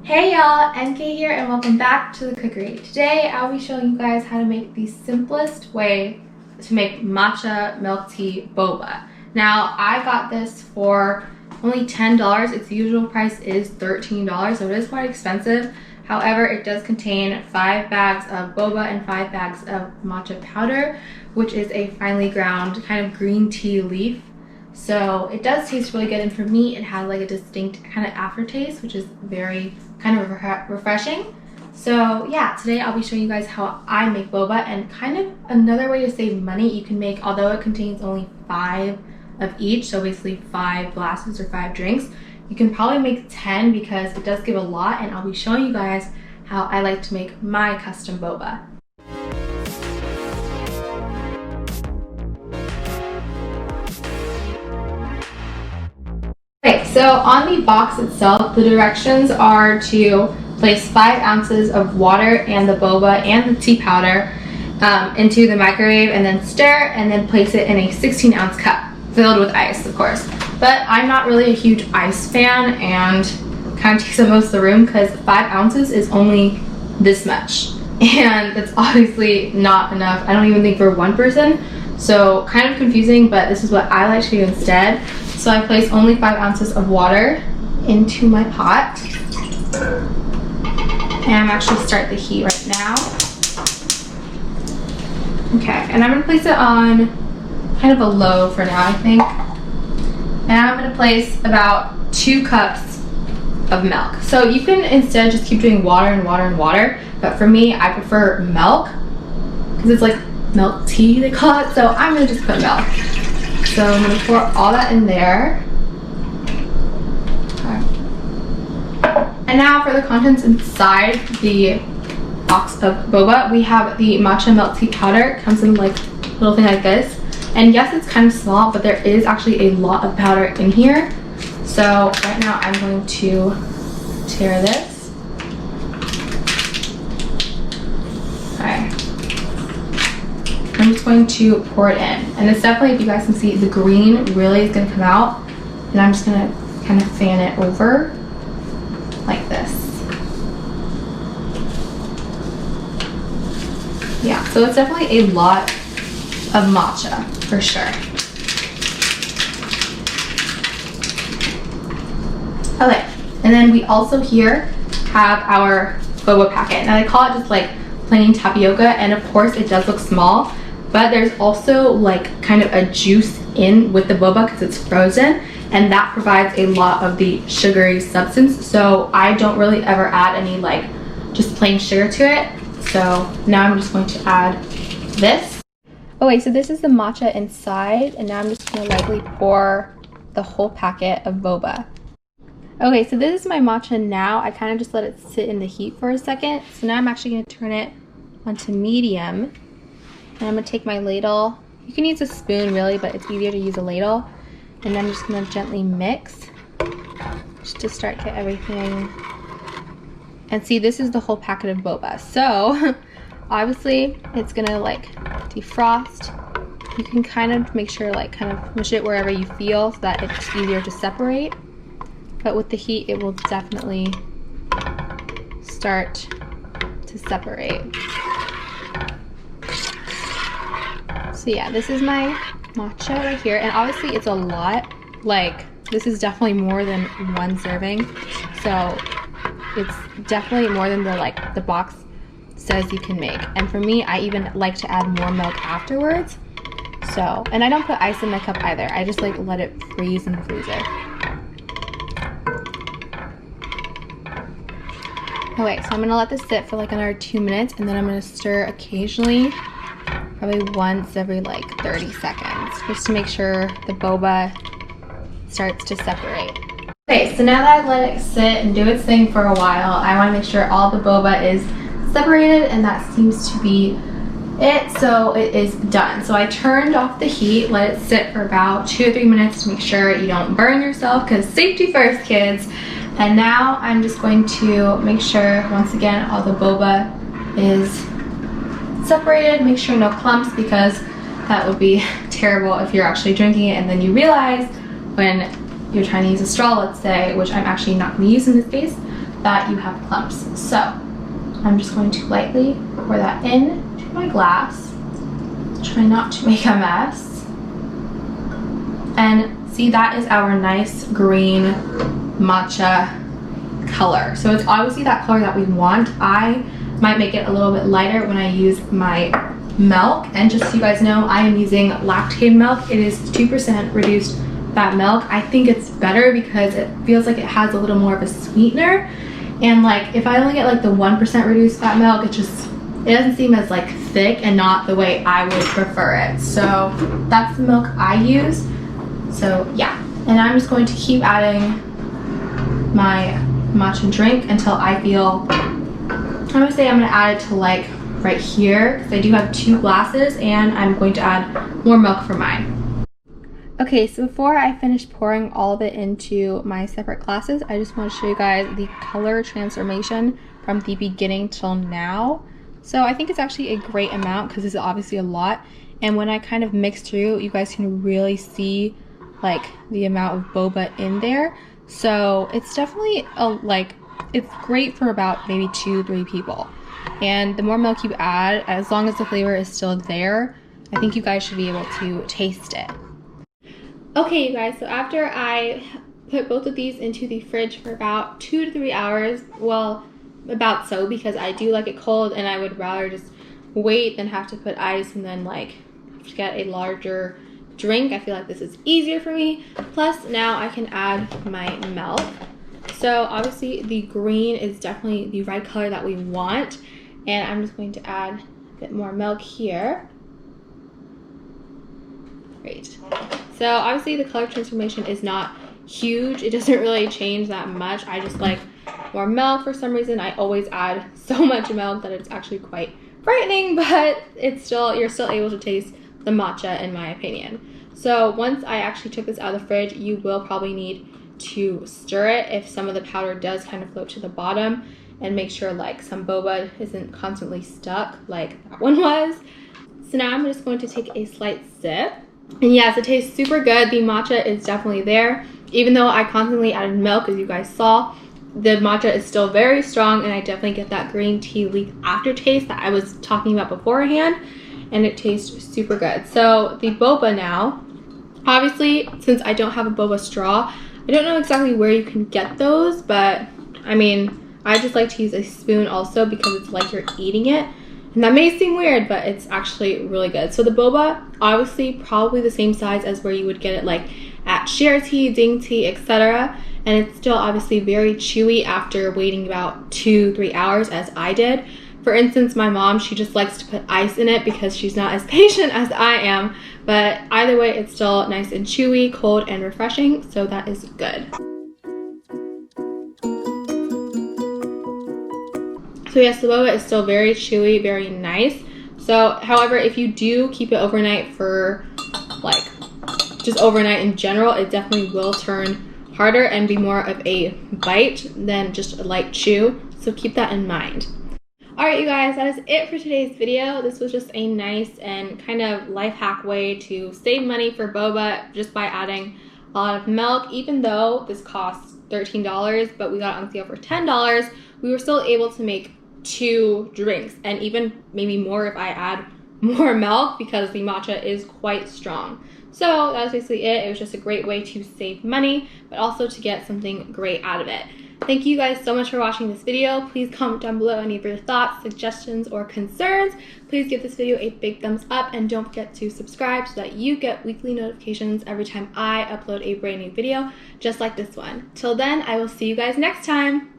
Hey y'all, NK here and welcome back to the Cookery. Today I'll be showing you guys how to make the simplest way to make matcha milk tea boba. Now I got this for only $10. Its usual price is $13, so it is quite expensive. However, it does contain 5 bags of boba and 5 bags of matcha powder, which is a finely ground kind of green tea leaf. So it does taste really good, and for me it had like a distinct kind of aftertaste, which is very kind of refreshing. So yeah, today I'll be showing you guys how I make boba, and kind of another way to save money. You can make, although it contains only 5 of each, so basically 5 glasses or 5 drinks, you can probably make 10 because it does give a lot, and I'll be showing you guys how I like to make my custom boba. Okay, so on the box itself, the directions are to place 5 ounces of water and the boba and the tea powder into the microwave, and then stir, and then place it in a 16-ounce cup filled with ice, of course. But I'm not really a huge ice fan, and kind of takes up most of the room because 5 ounces is only this much, and that's obviously not enough. I don't even think for one person, so kind of confusing, but this is what I like to do instead. So I place only 5 ounces of water into my pot, and I'm actually start the heat right now. Okay, and I'm gonna place it on kind of a low for now, I think. And I'm gonna place about 2 cups of milk. So you can instead just keep doing water and water and water, but for me, I prefer milk because it's like milk tea, they call it. So I'm gonna just put milk. So I'm going to pour all that in there. Okay. And now for the contents inside the box of boba, we have the matcha milk tea powder. It comes in like a little thing like this. And yes, it's kind of small, but there is actually a lot of powder in here. So right now I'm going to tear this. Okay. I'm just going to pour it in, and it's definitely, if you guys can see, the green really is going to come out, and I'm just going to kind of fan it over like this. Yeah, so it's definitely a lot of matcha for sure. Okay, and then we also here have our boba packet. Now they call it just like plain tapioca, and of course it does look small, but there's also like kind of a juice in with the boba because it's frozen, and that provides a lot of the sugary substance. So I don't really ever add any like just plain sugar to it. So now I'm just going to add this. Okay, so this is the matcha inside, and now I'm just going to lightly pour the whole packet of boba. Okay, so this is my matcha now. I kind of just let it sit in the heat for a second. So now I'm actually going to turn it onto medium. And I'm going to take my ladle. You can use a spoon really, but it's easier to use a ladle. And then I'm just going to gently mix just to start get everything. And see, this is the whole packet of boba. So obviously it's going to like defrost. You can kind of make sure like kind of mush it wherever you feel so that it's easier to separate. But with the heat, it will definitely start to separate. So yeah, this is my matcha right here, and obviously it's a lot. Like, this is definitely more than 1 serving, so it's definitely more than the box says you can make. And for me, I even like to add more milk afterwards. So, and I don't put ice in my cup either. I just like let it freeze in the freezer. Okay, so I'm gonna let this sit for like another 2 minutes, and then I'm gonna stir occasionally, probably once every like 30 seconds, just to make sure the boba starts to separate. Okay, so now that I've let it sit and do its thing for a while, I wanna make sure all the boba is separated, and that seems to be it, so it is done. So I turned off the heat, let it sit for about 2 or 3 minutes to make sure you don't burn yourself, because safety first, kids. And now I'm just going to make sure, once again, all the boba is separated. Make sure no clumps, because that would be terrible if you're actually drinking it and then you realize when you're trying to use a straw, let's say, which I'm actually not going to use in this case, that you have clumps. So I'm just going to lightly pour that in to my glass. Try not to make a mess. And see, that is our nice green matcha color. So it's obviously that color that we want. I might make it a little bit lighter when I use my milk. And just so you guys know, I am using lactated milk. It is 2% reduced fat milk. I think it's better because it feels like it has a little more of a sweetener. And like if I only get like the 1% reduced fat milk, it doesn't seem as like thick and not the way I would prefer it. So that's the milk I use. So yeah, and I'm just going to keep adding my matcha drink until I feel, I'm gonna say I'm gonna add it to like right here, because I do have 2 glasses and I'm going to add more milk for mine. Okay, so before I finish pouring all of it into my separate glasses, I just want to show you guys the color transformation from the beginning till now. So I think it's actually a great amount because this is obviously a lot. And when I kind of mix through, you guys can really see like the amount of boba in there. So it's definitely it's great for about maybe 2-3 people. And the more milk you add, as long as the flavor is still there, I think you guys should be able to taste it. Okay, you guys, so after I put both of these into the fridge for about 2 to 3 hours, well, about so, because I do like it cold and I would rather just wait than have to put ice and then like have to get a larger drink. I feel like this is easier for me. Plus now I can add my milk. So obviously the green is definitely the right color that we want, and I'm just going to add a bit more milk here. Great. So obviously the color transformation is not huge. It doesn't really change that much. I just like more milk for some reason. I always add so much milk that it's actually quite frightening, but you're still able to taste the matcha in my opinion. So once I actually took this out of the fridge, you will probably need to stir it if some of the powder does kind of float to the bottom, and make sure like some boba isn't constantly stuck like that one was. So now I'm just going to take a slight sip. And yes, it tastes super good. The matcha is definitely there. Even though I constantly added milk, as you guys saw, the matcha is still very strong, and I definitely get that green tea leaf aftertaste that I was talking about beforehand, and it tastes super good. So the boba now, obviously, since I don't have a boba straw, I don't know exactly where you can get those, but I mean, I just like to use a spoon also because it's like you're eating it. And that may seem weird, but it's actually really good. So the boba, obviously probably the same size as where you would get it like at Share Tea, Ding Tea, etc. And it's still obviously very chewy after waiting about 2-3 hours as I did. For instance, my mom, she just likes to put ice in it because she's not as patient as I am. But either way, it's still nice and chewy, cold, and refreshing. So that is good. So yes, the boba is still very chewy, very nice. So, however, if you do keep it overnight for like just overnight in general, it definitely will turn harder and be more of a bite than just a light chew. So keep that in mind. Alright you guys, that is it for today's video. This was just a nice and kind of life hack way to save money for boba just by adding a lot of milk. Even though this costs $13, but we got it on sale for $10, we were still able to make 2 drinks, and even maybe more if I add more milk because the matcha is quite strong. So that was basically it. It was just a great way to save money, but also to get something great out of it. Thank you guys so much for watching this video. Please comment down below any of your thoughts, suggestions, or concerns. Please give this video a big thumbs up, and don't forget to subscribe so that you get weekly notifications every time I upload a brand new video just like this one. Till then, I will see you guys next time.